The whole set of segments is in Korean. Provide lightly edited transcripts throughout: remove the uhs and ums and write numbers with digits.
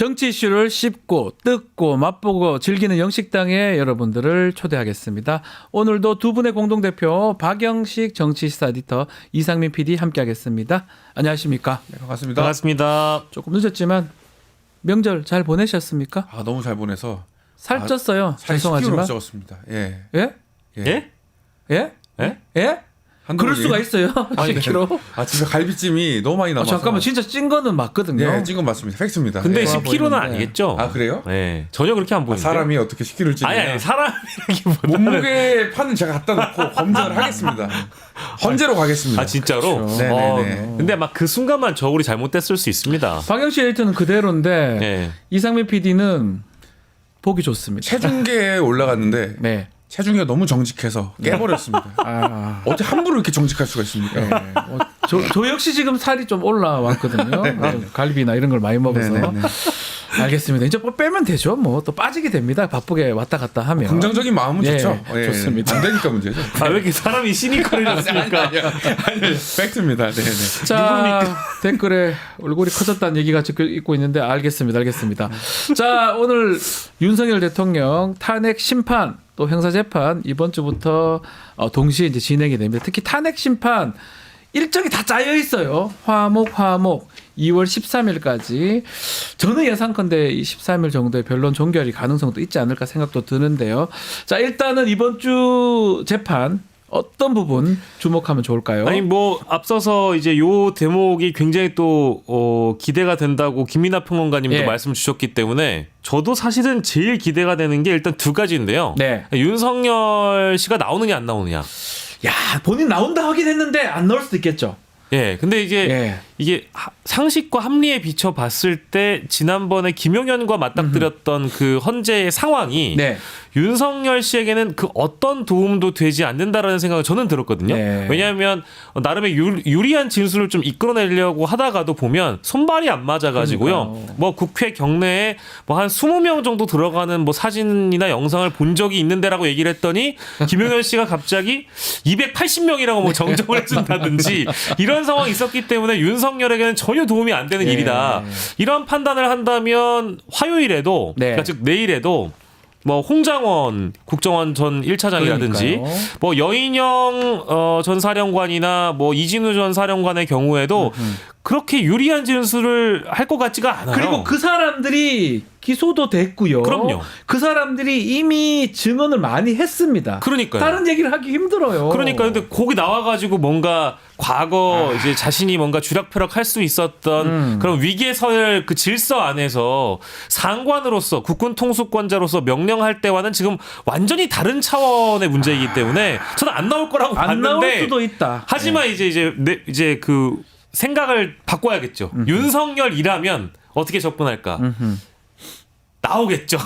정치 이슈를 씹고 뜯고 맛보고 즐기는 영식당에 여러분들을 초대하겠습니다. 오늘도 두 분의 공동대표 박영식 정치시사 에디터 이상민 PD 함께하겠습니다. 안녕하십니까? 네, 반갑습니다. 반갑습니다. 조금 늦었지만 명절 잘 보내셨습니까? 아, 너무 잘 보내서 살쪘어요. 살 10kg 죄송하지만. 적었습니다. 예. 예? 예? 예? 예? 예? 그럴 수가 있어요. 10kg. 아, 집에 갈비찜이 너무 많이 남아서. 잠깐만 진짜 찐 거는 맞거든요. 네, 찐 건 맞습니다. 팩트입니다. 근데 예. 10kg는 보이는데. 아니겠죠? 아, 그래요? 네. 전혀 그렇게 안 아, 보이는데. 사람이 어떻게 10kg를 찌냐? 아니 사람이라기보다는 몸무게 판은 제가 갖다 놓고 검증을 하겠습니다. 헌재로 가겠습니다. 아 진짜로? 그렇죠. 네네네. 근데 막 그 순간만 저울이 잘못됐을 수 있습니다. 박영식 에디터는 그대로인데 네. 이상민 PD는 보기 좋습니다. 체중계에 올라갔는데 네. 체중계가 너무 정직해서 깨버렸습니다. 아, 어떻게 함부로 이렇게 정직할 수가 있습니까? 저 역시 지금 살이 좀 올라왔거든요. 갈비나 이런 걸 많이 먹어서. 네네네. 알겠습니다. 이제 뭐 빼면 되죠. 뭐 또 빠지게 됩니다. 바쁘게 왔다 갔다 하면. 긍정적인 마음은 예, 좋죠. 좋습니다. 안 되니까 문제죠. 아 왜 이렇게 사람이 시니컬해졌습니까? 아니, 팩트입니다. 네네. 자, 댓글에 얼굴이 커졌다는 얘기가 지금 있고 있는데 알겠습니다. 자, 오늘 윤석열 대통령 탄핵 심판 또 형사 재판 이번 주부터 동시에 이제 진행이 됩니다. 특히 탄핵 심판 일정이 다 짜여 있어요. 화목 2월 13일까지. 저는 예상컨대 13일 정도의 변론 종결이 가능성도 있지 않을까 생각도 드는데요. 자, 일단은 이번 주 재판 어떤 부분 주목하면 좋을까요? 아니 뭐 앞서서 이제 요 대목이 굉장히 또 기대가 된다고 김민하 평론가님도 예. 말씀 주셨기 때문에 저도 사실은 제일 기대가 되는 게 일단 두 가지인데요. 네. 윤석열 씨가 나오느냐 안 나오느냐. 야, 본인 나온다 하긴 했는데 안 나올 수도 있겠죠. 예, 근데 이게 상식과 합리에 비춰 봤을 때 지난번에 김용현과 맞닥뜨렸던 그 헌재의 상황이 네. 윤석열 씨에게는 그 어떤 도움도 되지 않는다라는 생각을 저는 들었거든요. 네. 왜냐하면 나름의 유리한 진술을 좀 이끌어내려고 하다가도 보면 손발이 안 맞아가지고요. 그러니까요. 뭐 국회 경내에 뭐 한 20명 정도 들어가는 뭐 사진이나 영상을 본 적이 있는데라고 얘기를 했더니 김용현 씨가 갑자기 280명이라고 뭐 정정을 해준다든지 이런 상황이 있었기 때문에 윤석열에게는 전혀 도움이 안 되는 네. 일이다. 이런 판단을 한다면 화요일에도 네. 그러니까 즉 내일에도 뭐 홍장원 국정원 전 1차장이라든지 그러니까요. 뭐 여인영 전 사령관이나 뭐 이진우 전 사령관의 경우에도 그렇게 유리한 진술을 할 것 같지가 않아요. 그리고 그 사람들이 기소도 됐고요. 그럼요. 그 사람들이 이미 증언을 많이 했습니다. 그러니까요. 다른 얘기를 하기 힘들어요. 그러니까 근데 거기 나와가지고 뭔가 과거 이제 자신이 뭔가 쥐락펴락 할 수 있었던 그런 위기에 서열 그 질서 안에서 상관으로서 국군 통수권자로서 명령할 때와는 지금 완전히 다른 차원의 문제이기 때문에 저는 안 나올 거라고 안 나올 봤는데 수도 있다. 하지만 이제 그 생각을 바꿔야겠죠. 윤석열이라면 어떻게 접근할까? 나오겠죠.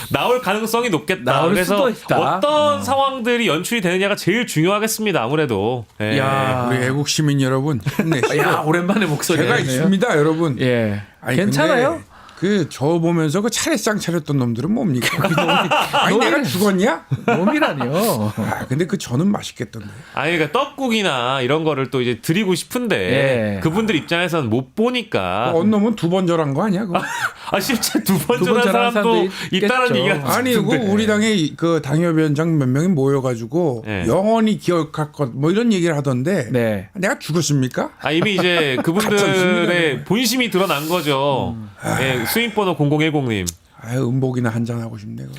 나올 가능성이 높겠다. 나올 그래서 수도 있다. 어떤 상황들이 연출이 되느냐가 제일 중요하겠습니다. 아무래도. 예. 야, 우리 애국 시민 여러분 힘내시고. 야, 오랜만에 목소리. 제가 있습니다, 여러분. 예. 아니, 괜찮아요? 그 저 보면서 그 차례상 차렸던 놈들은 뭡니까? 그 아니 내가 죽었냐? 놈이라니요. 아 근데 그 전은 맛있겠던데. 아니 그러니까 떡국이나 이런 거를 또 이제 드리고 싶은데 예. 그분들 입장에서는 못 보니까. 언 놈은 두 번 절한 거 아니야? 그거? 아 실제 두 번 두 번 전한 전한 사람도 사람도 있다는 있겠죠. 얘기가 아니 그 우리 당의 그 당협위원장 몇 명이 모여가지고 예. 영원히 기억할 것 뭐 이런 얘기를 하던데. 네. 내가 죽었습니까? 아 이미 이제 그분들의 본심이 드러난 거죠. 예, 수임번호 0010님. 아유 음복이나 한잔 하고 싶네. 그거.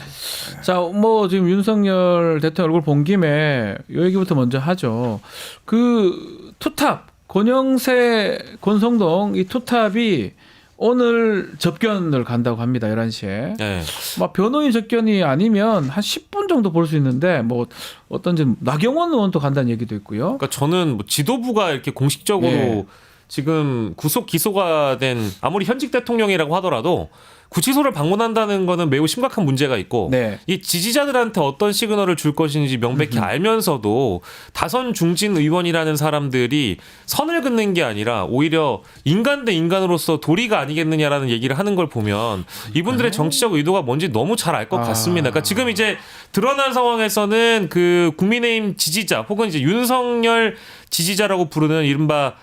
자, 뭐 지금 윤석열 대통령 얼굴 본 김에 이 얘기부터 먼저 하죠. 그 투탑 권영세 권성동 이 투탑이 오늘 접견을 간다고 합니다. 11시에. 예. 막 변호인 접견이 아니면 한 10분 정도 볼 수 있는데 뭐 어떤지 나경원 의원도 간다는 얘기도 있고요. 그러니까 저는 뭐 지도부가 이렇게 공식적으로 예. 지금 구속 기소가 된 아무리 현직 대통령이라고 하더라도 구치소를 방문한다는 거는 매우 심각한 문제가 있고 네. 이 지지자들한테 어떤 시그널을 줄 것인지 명백히 알면서도 다선 중진 의원이라는 사람들이 선을 긋는 게 아니라 오히려 인간 대 인간으로서 도리가 아니겠느냐라는 얘기를 하는 걸 보면 이분들의 정치적 의도가 뭔지 너무 잘 알 것 같습니다. 그러니까 지금 이제 드러난 상황에서는 그 국민의힘 지지자 혹은 이제 윤석열 지지자라고 부르는 이른바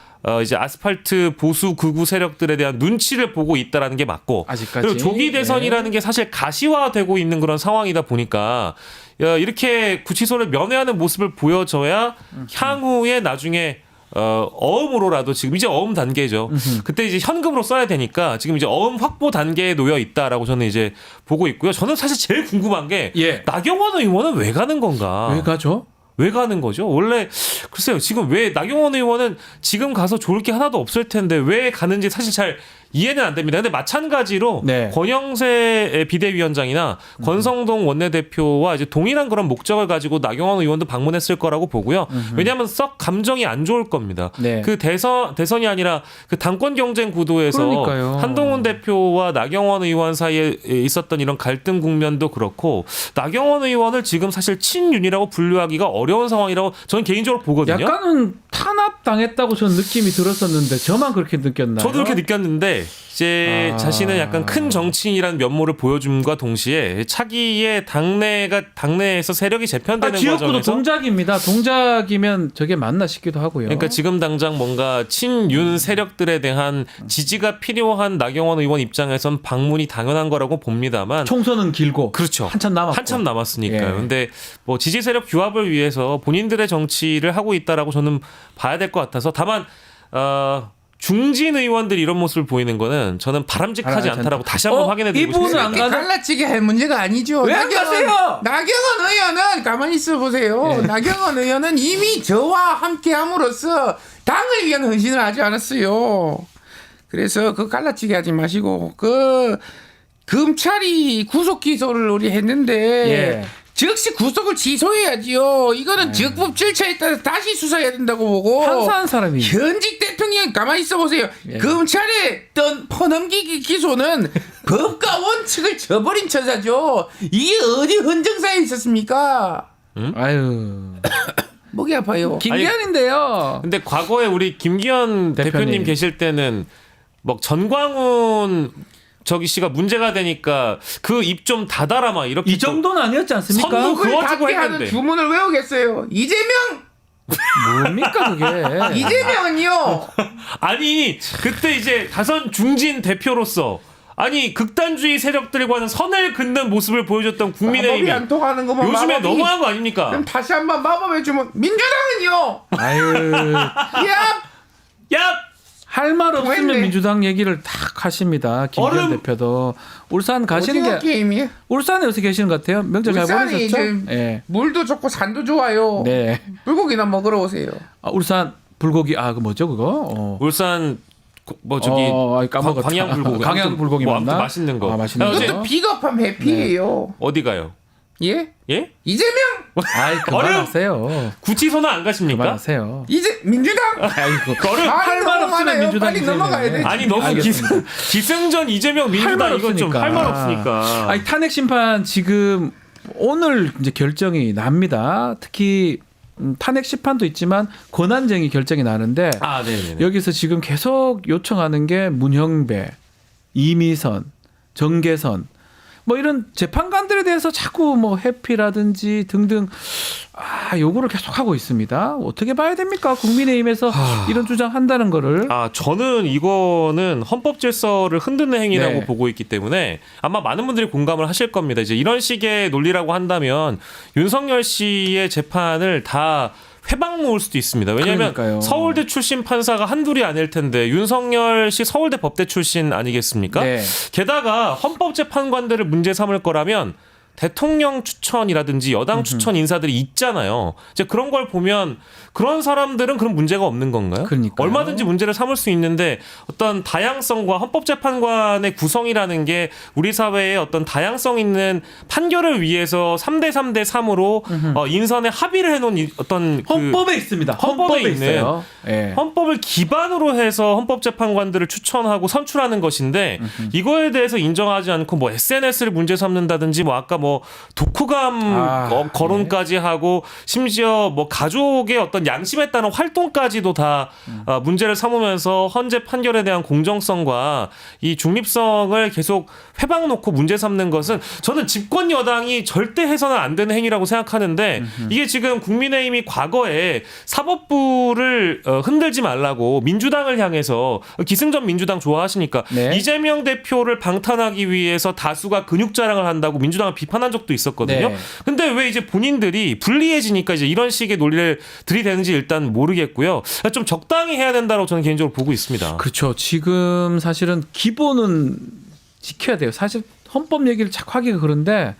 이제 아스팔트 보수 극우 세력들에 대한 눈치를 보고 있다라는 게 맞고 아직까지. 그리고 조기 대선이라는 게 사실 가시화되고 있는 그런 상황이다 보니까 이렇게 구치소를 면회하는 모습을 보여줘야 향후에 나중에 어음으로라도 지금 이제 어음 단계죠. 그때 이제 현금으로 써야 되니까 지금 이제 어음 확보 단계에 놓여 있다라고 저는 이제 보고 있고요. 저는 사실 제일 궁금한 게 예. 나경원 의원은 왜 가는 건가? 왜 가죠? 왜 가는 거죠? 원래 글쎄요. 지금 왜 나경원 의원은 지금 가서 좋을 게 하나도 없을 텐데 왜 가는지 사실 잘 이해는 안 됩니다. 근데 마찬가지로 네. 권영세 비대위원장이나 권성동 원내대표와 이제 동일한 그런 목적을 가지고 나경원 의원도 방문했을 거라고 보고요. 왜냐하면 썩 감정이 안 좋을 겁니다. 네. 그 대선이 아니라 그 당권 경쟁 구도에서 그러니까요. 한동훈 대표와 나경원 의원 사이에 있었던 이런 갈등 국면도 그렇고 나경원 의원을 지금 사실 친윤이라고 분류하기가 어려운 상황이라고 저는 개인적으로 보거든요. 약간은 탄압당했다고 저는 느낌이 들었었는데 저만 그렇게 느꼈나요? 저도 그렇게 느꼈는데 이제 자신은 약간 큰 정치인이라는 면모를 보여줌과 동시에 차기의 당내에서 세력이 재편되는 지역구도 과정에서 동작입니다. 동작이면 저게 맞나 싶기도 하고요. 그러니까 지금 당장 뭔가 친윤 세력들에 대한 지지가 필요한 나경원 의원 입장에선 방문이 당연한 거라고 봅니다만 총선은 길고 그렇죠. 한참 남았고. 한참 남았으니까요. 예. 근데 뭐 지지 세력 규합을 위해서 본인들의 정치를 하고 있다라고 저는 봐야 될 것 같아서 다만 중진 의원들이 이런 모습을 보이는 거는 저는 바람직하지 않다라고 다시 한번 확인해드리고 이분은 싶습니다. 안 이렇게 가는- 갈라치게 할 문제가 아니죠. 왜안 가세요? 나경원 의원은 가만히 있어 보세요. 나경원 의원은 이미 저와 함께 함으로써 당을 위한 헌신을 하지 않았어요. 그래서 그 갈라치게 하지 마시고 그 검찰이 구속 기소를 우리 했는데 예. 즉시 구속을 취소해야지요. 이거는 적법 절차에 따라서 다시 수사해야 된다고 보고. 판사한 사람이 현직 대통령 가만히 있어 보세요. 예. 검찰의 퍼넘기기 기소는 법과 원칙을 저버린 처사죠. 이게 어디 헌정사에 있었습니까? 아유 목이 아파요. 김기현인데요. 근데 과거에 우리 김기현 대표님 계실 때는 뭐 전광훈 저기 씨가 문제가 되니까 그 입 좀 닫아라 막 이렇게 이 정도는 아니었지 않습니까? 선도 그걸 그거 가지고 닫게 하는 했는데. 주문을 외우겠어요. 이재명 뭡니까 그게? 이재명은요. 아니 그때 이제 다선 중진 대표로서 아니 극단주의 세력들과는 선을 긋는 모습을 보여줬던 마법이 국민의힘이 안 통하는 거면 요즘에 마법이- 너무한 거 아닙니까? 그럼 다시 한번 마법해 주면 민주당은요. 아유 야 야 할 말 없으면 통했네. 민주당 얘기를 딱 하십니다. 김기현 얼음. 대표도 울산 가시는 오징어 게 게임이 울산에 요새 계시는 것 같아요. 명절 잘 울산이 보내셨죠? 이제 예. 물도 좋고 산도 좋아요. 네. 불고기나 먹으러 오세요. 울산 불고기 그 뭐죠 그거? 울산 뭐 저기 까먹었다. 광양 불고기 광양 불고기 뭐 맞나? 아무튼 맛있는 거. 맛있는 아, 거. 어제 이것도 비겁한 회피예요. 어디 가요? 예? 예? 이재명 아이 그만하세요. 구치소는 안 가십니까? 그만하세요. 이제 민주당 아이고 거를 할 말 없으면 많아요. 민주당 빨리 넘어가야 돼. 아니 너무 알겠습니다. 기승전 이재명 할 민주당 말 이건 좀 없으니까. 할 말 없으니까. 아니 탄핵 심판 지금 오늘 이제 결정이 납니다. 특히 탄핵 심판도 있지만 권한쟁의 결정이 나는데 아, 네. 여기서 지금 계속 요청하는 게 문형배, 이미선, 정계선 뭐 이런 재판관들에 대해서 자꾸 뭐 회피라든지 등등 요구를 계속 하고 있습니다. 어떻게 봐야 됩니까? 국민의힘에서 이런 주장한다는 거를. 저는 이거는 헌법 질서를 흔드는 행위라고 네. 보고 있기 때문에 아마 많은 분들이 공감을 하실 겁니다. 이제 이런 식의 논리라고 한다면 윤석열 씨의 재판을 다 회방 놓을 수도 있습니다. 왜냐하면 그러니까요. 서울대 출신 판사가 한둘이 아닐 텐데 윤석열 씨 서울대 법대 출신 아니겠습니까? 네. 게다가 헌법재판관들을 문제 삼을 거라면 대통령 추천이라든지 여당 추천 인사들이 있잖아요. 이제 그런 걸 보면 그런 사람들은 그런 문제가 없는 건가요? 그러니까요. 얼마든지 문제를 삼을 수 있는데 어떤 다양성과 헌법재판관의 구성이라는 게 우리 사회의 어떤 다양성 있는 판결을 위해서 3대 3대 3으로 인선에 합의를 해놓은 어떤 헌법에 있습니다. 헌법에 있는 있어요. 예. 헌법을 기반으로 해서 헌법재판관들을 추천하고 선출하는 것인데 이거에 대해서 인정하지 않고 뭐 SNS를 문제 삼는다든지 뭐 아까 뭐 뭐 독후감 거론까지 하고 심지어 뭐 가족의 어떤 양심에 따른 활동까지도 다 문제를 삼으면서 헌재 판결에 대한 공정성과 이 중립성을 계속 회방 놓고 문제 삼는 것은 저는 집권 여당이 절대 해서는 안 되는 행위라고 생각하는데 이게 지금 국민의힘이 과거에 사법부를 흔들지 말라고 민주당을 향해서 기승전 민주당 좋아하시니까 네. 이재명 대표를 방탄하기 위해서 다수가 근육 자랑을 한다고 민주당을 비판한 적도 있었거든요. 네. 근데 왜 이제 본인들이 불리해지니까 이제 이런 식의 논리를 들이대는지 일단 모르겠고요. 좀 적당히 해야 된다고 저는 개인적으로 보고 있습니다. 그렇죠. 지금 사실은 기본은 지켜야 돼요. 사실 헌법 얘기를 자꾸 하기가 그런데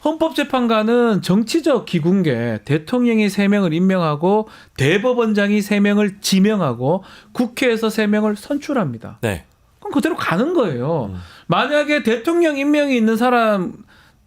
헌법재판관은 정치적 기구인게 대통령이 3명을 임명하고 대법원장이 3명을 지명하고 국회에서 3명을 선출합니다. 네. 그럼 그대로 가는 거예요. 만약에 대통령 임명이 있는 사람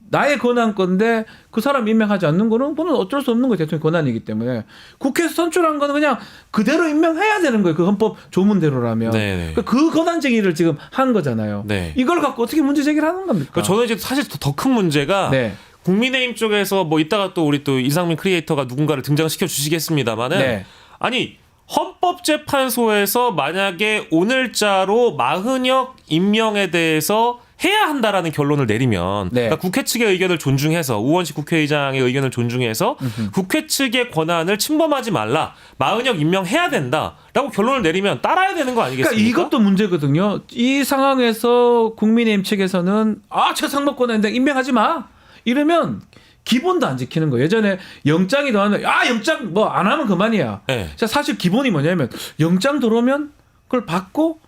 나의 권한건데 그 사람 임명하지 않는 거는 그건 어쩔 수 없는 거예요. 대통령 권한이기 때문에. 국회에서 선출한 거는 그냥 그대로 임명해야 되는 거예요. 그 헌법 조문대로라면. 네네. 그 권한 쟁의를 지금 한 거잖아요. 네. 이걸 갖고 어떻게 문제 제기를 하는 겁니까? 그러니까 저는 이제 사실 더 큰 문제가 네. 국민의힘 쪽에서 뭐 이따가 또 우리 또 이상민 크리에이터가 누군가를 등장시켜 주시겠습니다만은 네. 아니 헌법재판소에서 만약에 오늘자로 마흔역 임명에 대해서 해야 한다라는 결론을 내리면 네. 그러니까 국회 측의 의견을 존중해서 우원식 국회의장의 의견을 존중해서 국회 측의 권한을 침범하지 말라. 마흔역 임명해야 된다라고 결론을 내리면 따라야 되는 거 아니겠습니까? 그러니까 이것도 문제거든요. 이 상황에서 국민의힘 측에서는 최상목 권한인데 임명하지 마. 이러면 기본도 안 지키는 거예요. 예전에 영장이 들어왔는데 영장 뭐 안 하면 그만이야. 네. 자, 사실 기본이 뭐냐면 영장 들어오면 그걸 받고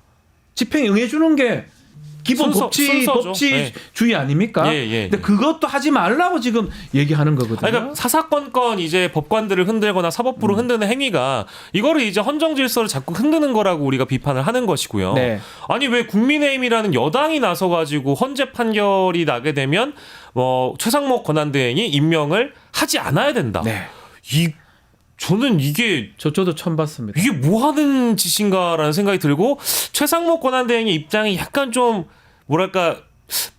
집행에 응해주는 게 기본 순서죠. 법치주의 아닙니까? 예. 근데 그것도 하지 말라고 지금 얘기하는 거거든요. 그러니까 사사건건 이제 법관들을 흔들거나 사법부를 흔드는 행위가 이거를 이제 헌정 질서를 자꾸 흔드는 거라고 우리가 비판을 하는 것이고요. 네. 아니 왜 국민의힘이라는 여당이 나서 가지고 헌재 판결이 나게 되면 최상목 권한대행이 임명을 하지 않아야 된다. 네. 저는 이게 저도 처음 봤습니다. 이게 뭐 하는 짓인가라는 생각이 들고 최상목 권한대행의 입장이 약간 좀 뭐랄까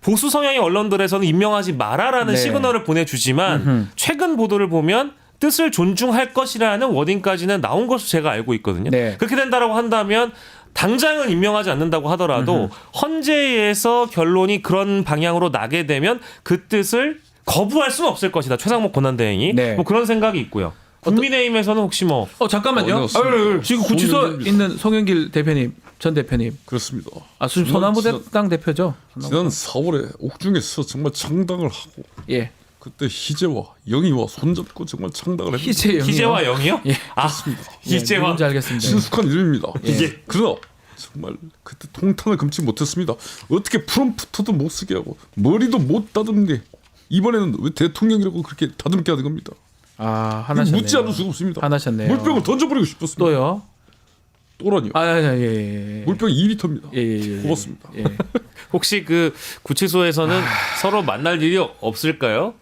보수 성향의 언론들에서는 임명하지 마라라는 네. 시그널을 보내주지만 최근 보도를 보면 뜻을 존중할 것이라는 워딩까지는 나온 것으로 제가 알고 있거든요. 네. 그렇게 된다라고 한다면 당장은 임명하지 않는다고 하더라도 헌재에서 결론이 그런 방향으로 나게 되면 그 뜻을 거부할 수는 없을 것이다. 최상목 권한대행이 네. 뭐 그런 생각이 있고요. 국민의힘에서는 혹시 뭐 잠깐만요. 지금 구치소에 있는 송영길 대표님, 전 대표님. 그렇습니다. 지금 소나무당 대표죠. 지난 4월에 옥중에서 정말 창당을 하고 예. 그때 희재와 영희와 손잡고 정말 창당을 했습니다. 희재와 영이요? 예. 희재와 누군지 알겠습니다. 친숙한 이름입니다. 예. 그러나 정말 그때 통탄을 금치 못했습니다. 어떻게 프롬프터도 못 쓰게 하고 머리도 못 다듬게 이번에는 왜 대통령이라고 그렇게 다듬게 하는 겁니다. 화나셨네요. 묻지 않을 수가 없습니다. 화나셨네요. 물병을 던져버리고 싶었습니다. 또요? 또라니요. 예. 물병이 2리터입니다. 예. 고맙습니다. 예. 혹시 그 구치소에서는 서로 만날 일이 없을까요?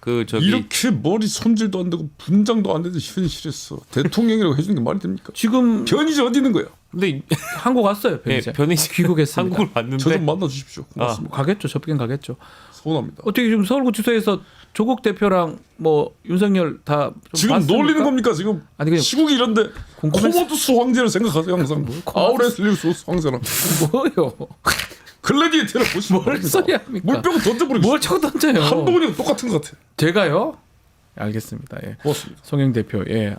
이렇게 머리 손질도 안 되고 분장도 안 되는 현실에서 대통령이라고 해주는 게 말이 됩니까? 지금 변이지 어디 있는 거야? 근데 한국 왔어요. 변희재. 귀국했습니다. 한국을 왔는데 저 좀 만나 주십시오. 고맙습니다. 가겠죠. 접견 가겠죠. 서운합니다. 어떻게 지금 서울구치소에서 조국 대표랑 윤석열 다 지금 봤습니까? 놀리는 겁니까 지금? 아니, 그냥 시국이 이런데 코모두스 황제를 생각하세요 항상. 아우레슬리우스 황제랑 뭐요? 글래디에이터를 보시면 뭘 소리 합니까? 물병을 던져버리고 뭘 자꾸 던져요? 한동훈이랑 똑같은 것 같아. 제가요? 알겠습니다. 예. 고맙습니다. 송영 대표, 예.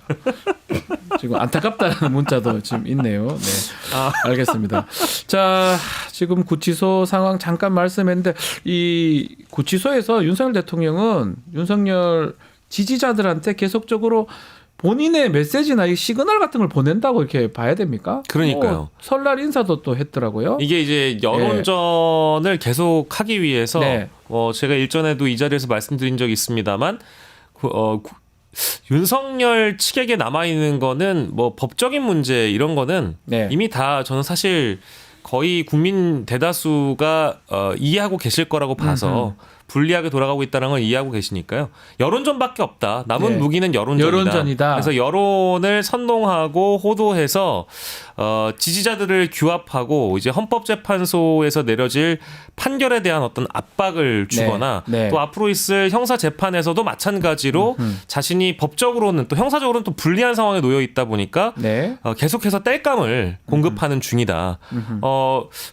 지금 안타깝다는 문자도 지금 있네요. 네. 알겠습니다. 자, 지금 구치소 상황 잠깐 말씀했는데 이 구치소에서 윤석열 대통령은 윤석열 지지자들한테 계속적으로 본인의 메시지나 이 시그널 같은 걸 보낸다고 이렇게 봐야 됩니까? 그러니까요. 설날 인사도 또 했더라고요. 이게 이제 여론전을 계속 하기 위해서 네. 제가 일전에도 이 자리에서 말씀드린 적이 있습니다만 윤석열 측에게 남아 있는 거는 뭐 법적인 문제 이런 거는 네. 이미 다 저는 사실 거의 국민 대다수가 이해하고 계실 거라고 봐서 불리하게 돌아가고 있다는 걸 이해하고 계시니까요. 여론전밖에 없다. 남은 네. 무기는 여론전이다. 여론전이다. 그래서 여론을 선동하고 호도해서 지지자들을 규합하고 이제 헌법재판소에서 내려질 판결에 대한 어떤 압박을 주거나 네. 또 앞으로 있을 형사 재판에서도 마찬가지로 자신이 법적으로는 또 형사적으로는 또 불리한 상황에 놓여 있다 보니까 네. 계속해서 땔감을 공급하는 중이다.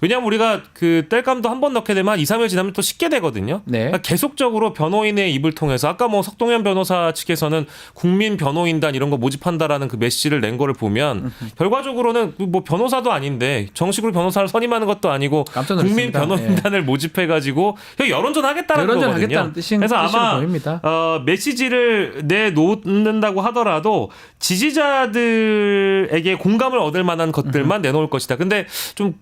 왜냐하면 우리가 그 땔감도 한 번 넣게 되면 한 2, 3일 지나면 또 식게 되거든요. 네. 그러니까 계속적으로 변호인의 입을 통해서 아까 뭐 석동현 변호사 측에서는 국민 변호인단 이런 거 모집한다라는 그 메시지를 낸 거를 보면 결과적으로는 뭐 변호사도 아닌데 정식으로 변호사를 선임하는 것도 아니고 깜짝 국민 놀랐습니다. 변호인단을 모집해가지고 여론전 하겠다는 여론전 거거든요. 하겠다는 그래서 아마 보입니다. 메시지를 내놓는다고 하더라도 지지자들에게 공감을 얻을 만한 것들만 내놓을 것이다. 근데 좀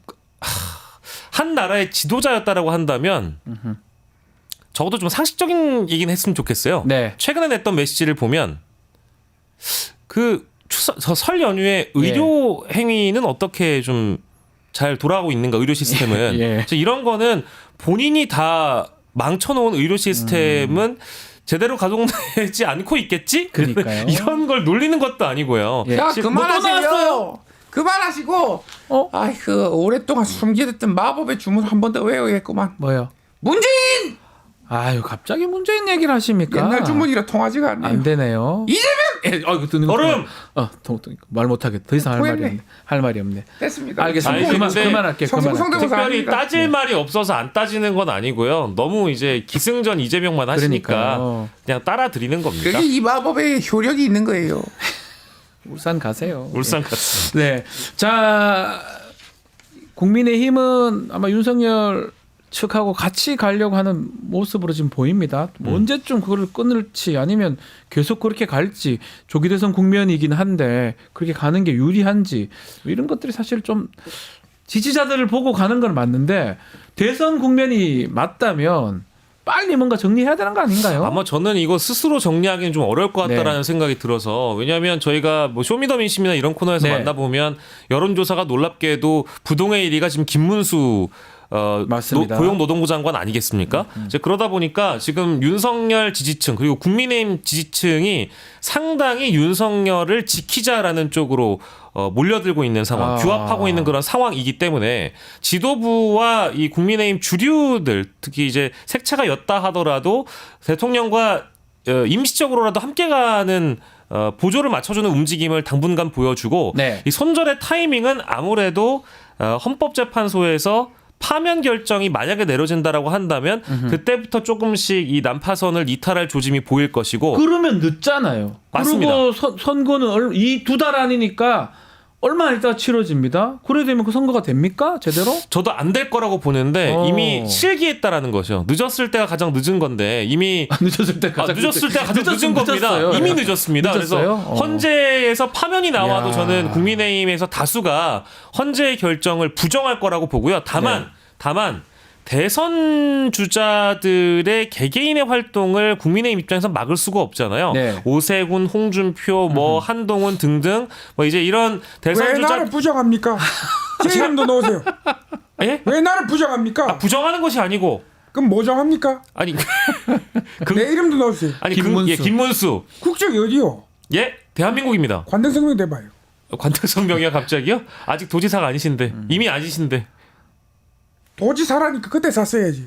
한 나라의 지도자였다라고 한다면 적어도 좀 상식적인 얘기는 했으면 좋겠어요. 네. 최근에 냈던 메시지를 보면 그 설 연휴에 의료 행위는 어떻게 좀 잘 돌아가고 있는가 의료 시스템은 예. 그래서 이런 거는 본인이 다 망쳐놓은 의료 시스템은 제대로 가동되지 않고 있겠지? 그러니까요. 이런 걸 놀리는 것도 아니고요. 예. 자, 지금 뭐또 나왔어요? 그만하세요. 그만하시고. 아이고, 오랫동안 숨기던 마법의 주문 한 번 더 외워야겠구만. 뭐요? 문재인! 아유, 갑자기 문재인 얘기를 하십니까? 옛날 주문이라 통하지가 않네요. 안 되네요. 이재명! 아이고, 듣는 거. 얼음! 말 못하겠다. 더 이상 할 말이 토했네. 없네. 할 말이 없네. 됐습니다. 알겠습니다. 아니, 근데 그만할게요. 성대모사 특별히 아닙니까? 따질 말이 없어서 안 따지는 건 아니고요. 너무 이제 기승전 이재명만 하시니까 그러니까요. 그냥 따라 드리는 겁니다. 그게 이 마법의 효력이 있는 거예요. 울산 가세요. 울산 같은. 네. 자, 국민의힘은 아마 윤석열 측하고 같이 가려고 하는 모습으로 지금 보입니다. 뭐 언제쯤 그걸 끊을지 아니면 계속 그렇게 갈지 조기 대선 국면이긴 한데 그렇게 가는 게 유리한지 이런 것들이 사실 좀 지지자들을 보고 가는 건 맞는데 대선 국면이 맞다면 빨리 뭔가 정리해야 되는 거 아닌가요? 아마 저는 이거 스스로 정리하기는 좀 어려울 것 같다라는 네. 생각이 들어서 왜냐하면 저희가 뭐 쇼미더민심이나 이런 코너에서 네. 만나보면 여론조사가 놀랍게도 부동의 1위가 지금 김문수 맞습니다. 고용노동부 장관 아니겠습니까? 이제 그러다 보니까 지금 윤석열 지지층 그리고 국민의힘 지지층이 상당히 윤석열을 지키자라는 쪽으로 몰려들고 있는 상황, 규합하고 있는 그런 상황이기 때문에 지도부와 이 국민의힘 주류들 특히 이제 색채가 였다 하더라도 대통령과 임시적으로라도 함께 가는 보조를 맞춰주는 움직임을 당분간 보여주고 네. 이 손절의 타이밍은 아무래도 헌법재판소에서 파면 결정이 만약에 내려진다라고 한다면 그때부터 조금씩 이 난파선을 이탈할 조짐이 보일 것이고 그러면 늦잖아요. 맞습니다. 그리고 선거는 이 2달 안이니까 얼마 있다가 치러집니다. 그래 되면 그 선거가 됩니까? 제대로? 저도 안 될 거라고 보는데 이미 실기했다라는 거죠. 늦었을 때가 가장 늦은 건데 이미 늦었을 때 가장 늦은 겁니다. 늦었어요. 이미 늦었습니다. 늦었어요? 그래서 헌재에서 파면이 나와도 야. 저는 국민의힘에서 다수가 헌재의 결정을 부정할 거라고 보고요. 다만 대선 주자들의 개개인의 활동을 국민의힘 입장에서 막을 수가 없잖아요. 네. 오세훈, 홍준표, 뭐 한동훈 등등 뭐 이제 이런 대선 왜 주자 나를 부정합니까? 제 이름도 넣으세요. 예? 왜 나를 부정합니까? 부정하는 것이 아니고 그럼 뭐 정합니까? 아니 내 이름도 넣으세요. 아니 김문수. 김문수 국적이 어디요? 예 대한민국입니다. 관등성명 대봐요. 관특성명이야 갑자기요? 아직 도지사가 아니신데 이미 아니신데 도지사라니까 그때 샀어야지.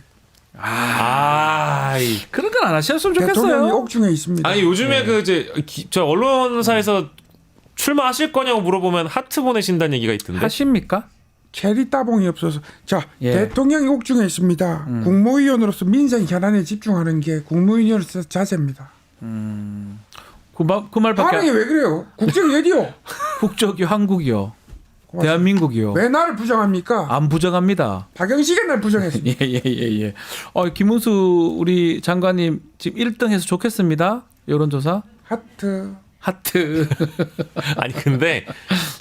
그런 건 안 하셨으면 대통령이 좋겠어요. 옥중에 있습니다. 아니 요즘에 그 이제 저 언론사에서 출마하실 거냐고 물어보면 하트 보내신다는 얘기가 있던데. 하십니까? 체리 따봉이 없어서 자 예. 대통령이 옥중에 있습니다. 국무위원으로서 민생 현안에 집중하는 게 국무위원으로서 자세입니다. 그 말밖에 반응이 왜 그래요? 국적이 어디요? 국적이 한국이요. 대한민국이요. 왜 나를 부정합니까? 안 부정합니다. 박영식이 날 부정했습니다. 예. 김문수 우리 장관님 지금 1등해서 좋겠습니다. 여론조사. 하트. 아니 근데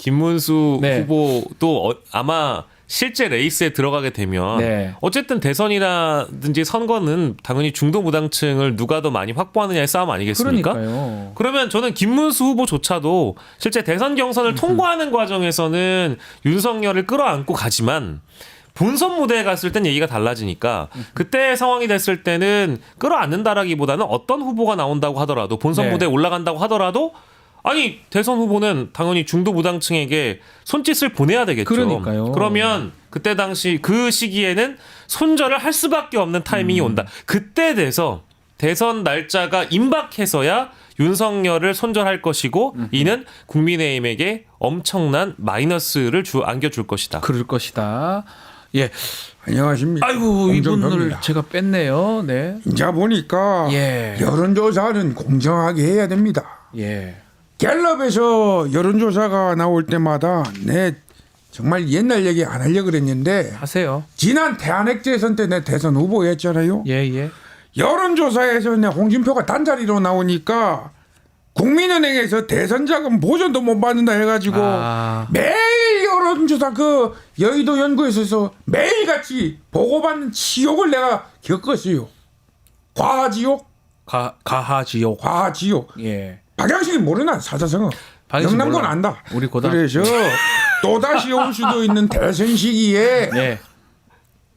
김문수 네. 후보도 아마 실제 레이스에 들어가게 되면 네. 어쨌든 대선이라든지 선거는 당연히 중도무당층을 누가 더 많이 확보하느냐의 싸움 아니겠습니까? 그러니까요. 그러면 저는 김문수 후보조차도 실제 대선 경선을 통과하는 과정에서는 윤석열을 끌어안고 가지만 본선 무대에 갔을 땐 얘기가 달라지니까 그때 상황이 됐을 때는 끌어안는다라기보다는 어떤 후보가 나온다고 하더라도 본선 네. 무대에 올라간다고 하더라도 아니 대선 후보는 당연히 중도 무당층에게 손짓을 보내야 되겠죠. 그러니까요. 그러면 그때 당시 그 시기에는 손절을 할 수밖에 없는 타이밍이 온다. 그때 돼서 대선 날짜가 임박해서야 윤석열을 손절할 것이고 이는 국민의힘에게 엄청난 마이너스를 안겨줄 것이다. 그럴 것이다. 예. 안녕하십니까. 아이고 이분을 공정평입니다. 제가 뺐네요. 네. 이제 보니까 예. 여론조사는 공정하게 해야 됩니다. 예. 갤럽에서 여론조사가 나올 때마다 내 정말 옛날 얘기 안 하려고 그랬는데 하세요. 지난 대한핵 재선 때 내 대선 후보였잖아요. 예, 예. 여론조사에서 내 홍준표가 단자리로 나오니까 국민은행에서 대선 자금 보전도 못 받는다 해가지고 아. 매일 여론조사 그 여의도 연구소에서 매일같이 보고받는 치욕을 내가 겪었어요. 과지욕, 가하지옥. 과지욕. 예. 박양식이 모르나 사자성어. 박양식 영남권 몰라. 안다. 우리 고등학교. 그래서 또 다시 올 수도 있는 대선 시기에 예.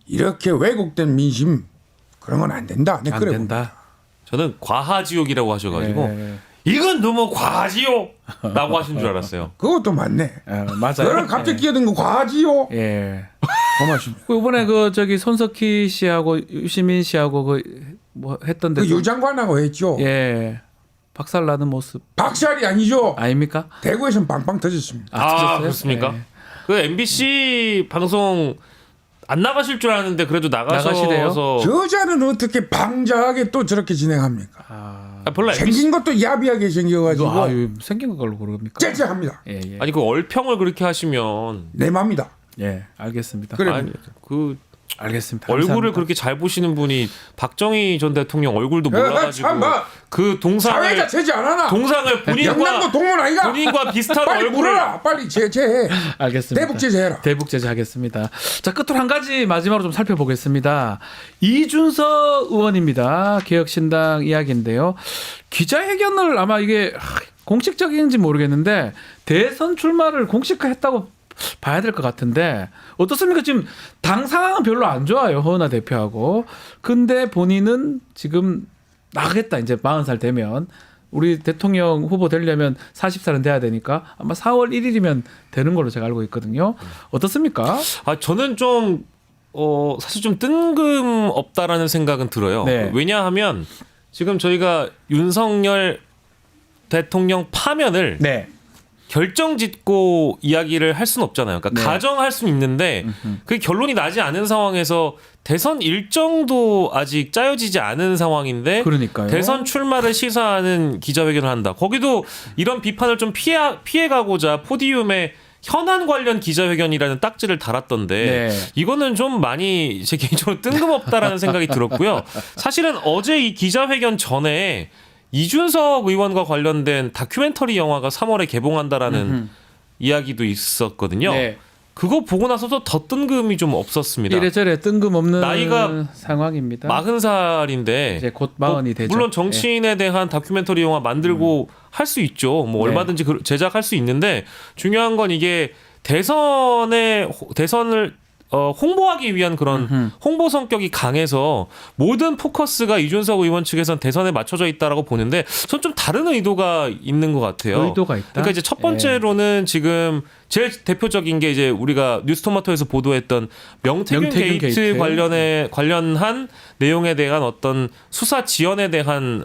이렇게 왜곡된 민심 그런 건 안 된다. 네, 안 그래 된다. 저는 과하지옥이라고 하셔가지고 예. 이건 너무 과하지옥라고 하신 줄 알았어요. 그것도 맞네. 맞아요. 그걸 갑자기 끼어든 거 과지요. 예. 고맙습니다. 그 이번에 그 저기 손석희 씨하고 유시민 씨하고 그 뭐 했던데 그 유장관하고 했죠. 예. 박살 나는 모습 박살이 아니죠. 아닙니까? 대구에서는 빵빵 터졌습니다. 터졌어요? 그렇습니까? 예. 그 MBC 방송 안 나가실 줄 알았는데 그래도 나가시대요? 나가셔서 저자는 어떻게 방자하게 또 저렇게 진행합니까? 별로 생긴 것도 야비하게 생겨가지고 이거 생긴 걸로 그럽니까? 째째합니다. 예, 예. 아니 그 얼평을 그렇게 하시면 내 맘이다. 예, 알겠습니다. 그래. 아니 그 알겠습니다. 얼굴을 감사합니다. 그렇게 잘 보시는 분이 박정희 전 대통령 얼굴도 몰라가지고 참, 뭐, 그 사회 동상을 자체지 않아나. 동상을 영남도 본인과 동문 아이가. 본인과 비슷한 빨리 얼굴을 물어라. 빨리 제재해. 알겠습니다. 대북 제재해라. 대북 제재하겠습니다. 자, 끝으로 한 가지 마지막으로 좀 살펴보겠습니다. 이준석 의원입니다. 개혁신당 이야기인데요. 기자회견을 아마 이게 공식적인지 모르겠는데 대선 출마를 공식화했다고 봐야 될 것 같은데 어떻습니까? 지금 당 상황은 별로 안 좋아요. 허은하 대표하고. 근데 본인은 지금 나가겠다. 이제 40살 되면. 우리 대통령 후보 되려면 40살은 돼야 되니까 아마 4월 1일이면 되는 걸로 제가 알고 있거든요. 어떻습니까? 아 저는 좀 사실 좀 뜬금없다라는 생각은 들어요. 네. 왜냐하면 지금 저희가 윤석열 대통령 파면을 네. 결정짓고 이야기를 할 수는 없잖아요. 그러니까 네. 가정할 수는 있는데 그 결론이 나지 않은 상황에서 대선 일정도 아직 짜여지지 않은 상황인데 그러니까요. 대선 출마를 시사하는 기자회견을 한다. 거기도 이런 비판을 좀 피해가고자 포디움에 현안 관련 기자회견이라는 딱지를 달았던데 네. 이거는 좀 많이 제 개인적으로 뜬금없다라는 생각이 들었고요. 사실은 어제 이 기자회견 전에 이준석 의원과 관련된 다큐멘터리 영화가 3월에 개봉한다라는 이야기도 있었거든요. 네. 그거 보고 나서도 더 뜬금이 좀 없었습니다. 이래저래 뜬금없는 나이가 상황입니다. 40살인데 이제 곧 40이 되죠. 물론 정치인에 대한 다큐멘터리 영화 만들고 할 수 있죠. 뭐 네. 얼마든지 제작할 수 있는데 중요한 건 이게 대선을 홍보하기 위한 그런 홍보 성격이 강해서 모든 포커스가 이준석 의원 측에선 대선에 맞춰져 있다라고 보는데 전 좀 다른 의도가 있는 것 같아요. 의도가 있다. 그러니까 이제 첫 번째로는 지금 제일 대표적인 게 이제 우리가 뉴스토마토에서 보도했던 명태균 게이트 관련한 내용에 대한 어떤 수사 지연에 대한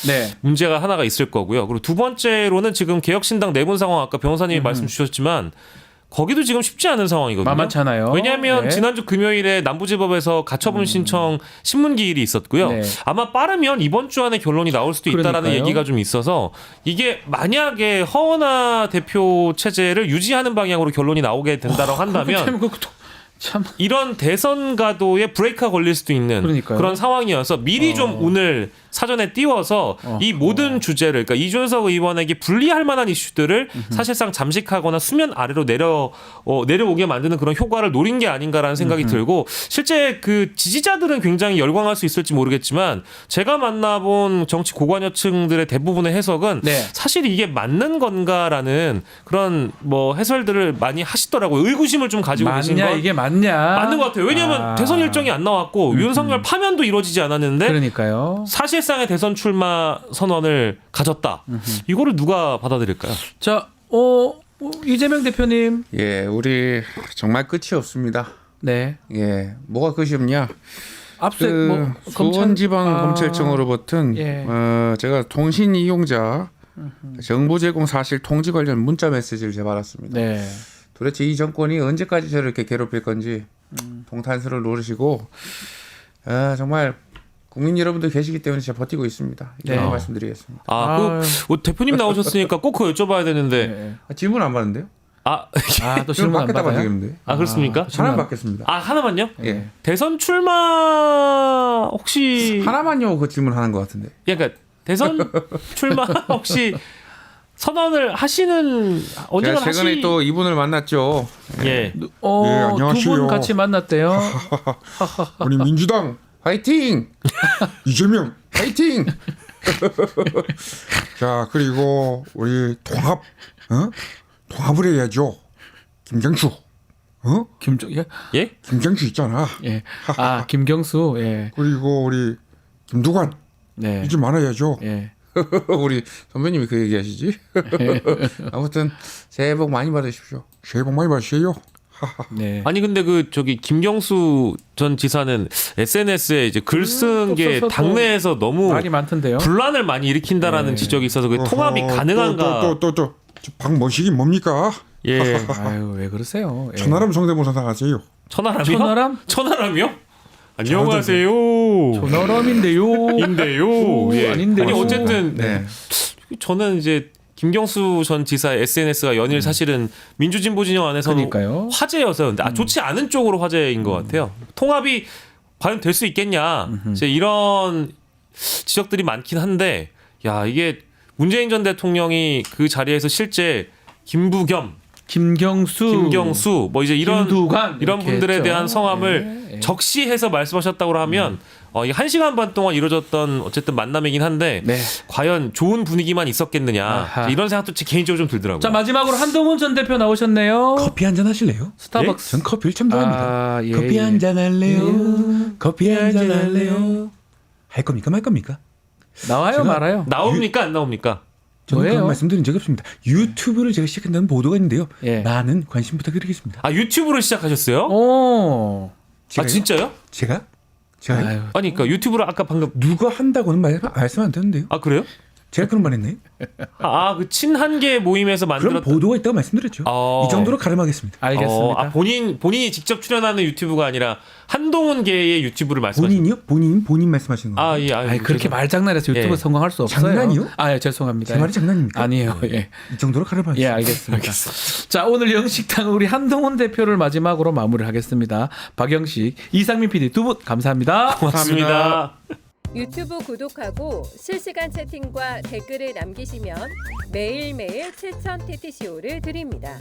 네. 문제가 하나가 있을 거고요. 그리고 두 번째로는 지금 개혁신당 내분 상황 아까 변호사님이 말씀 주셨지만 거기도 지금 쉽지 않은 상황이거든요. 만만찮아요. 왜냐하면 네. 지난주 금요일에 남부지법에서 가처분 신청 신문 기일이 있었고요. 네. 아마 빠르면 이번 주 안에 결론이 나올 수도 있다라는 그러니까요. 얘기가 좀 있어서 이게 만약에 허은하 대표 체제를 유지하는 방향으로 결론이 나오게 된다고 한다면 참 이런 대선 가도에 브레이크가 걸릴 수도 있는 그러니까요. 그런 상황이어서 미리 좀 운을 사전에 띄워서 이 모든 주제를 그러니까 이준석 의원에게 불리할 만한 이슈들을 사실상 잠식하거나 수면 아래로 내려오게 만드는 그런 효과를 노린 게 아닌가라는 생각이 들고 실제 그 지지자들은 굉장히 열광할 수 있을지 모르겠지만 제가 만나본 정치 고관여층들의 대부분의 해석은 네. 사실 이게 맞는 건가라는 그런 뭐 해설들을 많이 하시더라고요. 의구심을 좀 가지고 계신 맞냐 건 이게 맞냐? 맞는 것 같아요. 왜냐하면 대선 일정이 안 나왔고 윤석열 파면도 이루어지지 않았는데 그러니까요. 사실상의 대선 출마 선언을 가졌다. 이거를 누가 받아들일까요? 자, 이재명 대표님. 예, 우리 정말 끝이 없습니다. 네. 예, 뭐가 끝이 없냐? 압수색 뭐 수원지방검찰청으로부터 예. 제가 통신 이용자 정보 제공 사실 통지 관련 문자 메시지를 제가 받았습니다. 네. 도대체 이 정권이 언제까지 저를 이렇게 괴롭힐 건지 동탄수를 노리시고 정말 국민 여러분들 계시기 때문에 제가 버티고 있습니다. 이런 네. 말씀드리겠습니다. 대표님 나오셨으니까 꼭 그거 여쭤봐야 되는데. 네. 질문 안 받는데요? 또 질문 안 받겠다 받아요? 받겠는데. 그렇습니까? 하나 받겠습니다. 하나만요? 예. 대선 출마 혹시 하나만요 그 질문 하는 것 같은데. 그러니까 대선 출마 혹시 선언을 하시는 언젠가 제가 최근에 또 이분을 만났죠. 예. 예, 두 안녕하세요. 분 같이 만났대요. 우리 민주당 화이팅! 이재명. 화이팅! 자, 그리고 우리 통합을 해야죠. 김경수. 예? 김경수 있잖아. 예. 김경수. 예. 그리고 우리 김두관. 네. 이제 많아야죠. 예. 우리 선배님이 그 얘기하시지? 아무튼 새해 복 많이 받으십시오. 새해 복 많이 받으세요. 네. 아니 근데 김경수 전 지사는 SNS에 이제 글 쓴 게 써서 또 당내에서 너무 말이 많던데요. 분란을 많이 일으킨다라는 지적이 있어서 그 통합이 가능한가? 또 박모식이 뭡니까? 예. 아유, 왜 그러세요? 예. 천하람 성대모사 나가세요. 천하람이요? 천하람? 천하람이요? 안녕하세요. 천하람인데요. 인데요. 예. 아닌데요. 아니 어쨌든 네. 저는 이제 김경수 전 지사의 SNS가 연일 사실은 민주진보 진영 안에서는 그러니까요. 화제여서요. 근데 좋지 않은 쪽으로 화제인 것 같아요. 통합이 과연 될 수 있겠냐. 이제 이런 지적들이 많긴 한데, 야 이게 문재인 전 대통령이 그 자리에서 실제 김부겸, 김경수, 뭐 이제 김두관 이런 이렇게 분들에 했죠. 대한 성함을 예. 적시해서 말씀하셨다고 하면 이게 1시간 반 동안 이루어졌던 어쨌든 만남이긴 한데 네. 과연 좋은 분위기만 있었겠느냐 아하. 이런 생각도 제 개인적으로 좀 들더라고요. 자, 마지막으로 한동훈 전 대표 나오셨네요. 커피 한잔 하실래요? 스타벅스. 전 커피를 참 좋아합니다. 예, 커피 예. 한잔 할래요? 커피 한잔 할래요? 할 겁니까 말 겁니까? 나와요, 말아요? 나옵니까 안 나옵니까? 저는 뭐예요? 그런 말씀드린 적이 없습니다. 유튜브를 제가 시작한다는 보도가 있는데요. 예. 많은 관심 부탁드리겠습니다. 유튜브를 시작하셨어요? 오. 제가요? 진짜요? 제가요? 아유. 아니 그러니까 유튜브를 아까 방금 누가 한다고는 말씀 안 되는데요. 그래요? 제가 그런 말 했나요? 그 친한계 모임에서 그런 만들었던 보도가 있다고 말씀드렸죠. 어. 이 정도로 가름하겠습니다. 알겠습니다. 본인이 직접 출연하는 유튜브가 아니라 한동훈계의 유튜브를 말씀하시는 본인이요? 본인 말씀하시는 거예요. 예. 아니, 그렇게 말장난해서 유튜브 예. 성공할 수 없어요. 장난이요? 죄송합니다. 제 말이 장난입니까? 아니에요. 예. 이 정도로 가름하겠습니다. 예, 알겠습니다. 자, 오늘 영식당 우리 한동훈 대표를 마지막으로 마무리를 하겠습니다. 박영식, 이상민 PD 두 분 감사합니다. 고맙습니다. 유튜브 구독하고 실시간 채팅과 댓글을 남기시면 매일매일 7,000TTCO를 드립니다.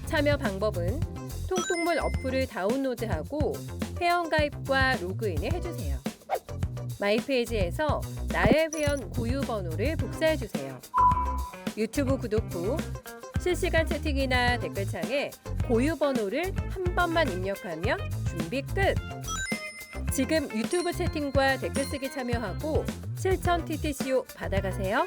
참여 방법은 통통물 어플을 다운로드하고 회원가입과 로그인을 해주세요. 마이페이지에서 나의 회원 고유 번호를 복사해주세요. 유튜브 구독 후 실시간 채팅이나 댓글창에 고유 번호를 한 번만 입력하면 준비 끝! 지금 유튜브 채팅과 댓글 쓰기 참여하고 7,000TTCO 받아가세요.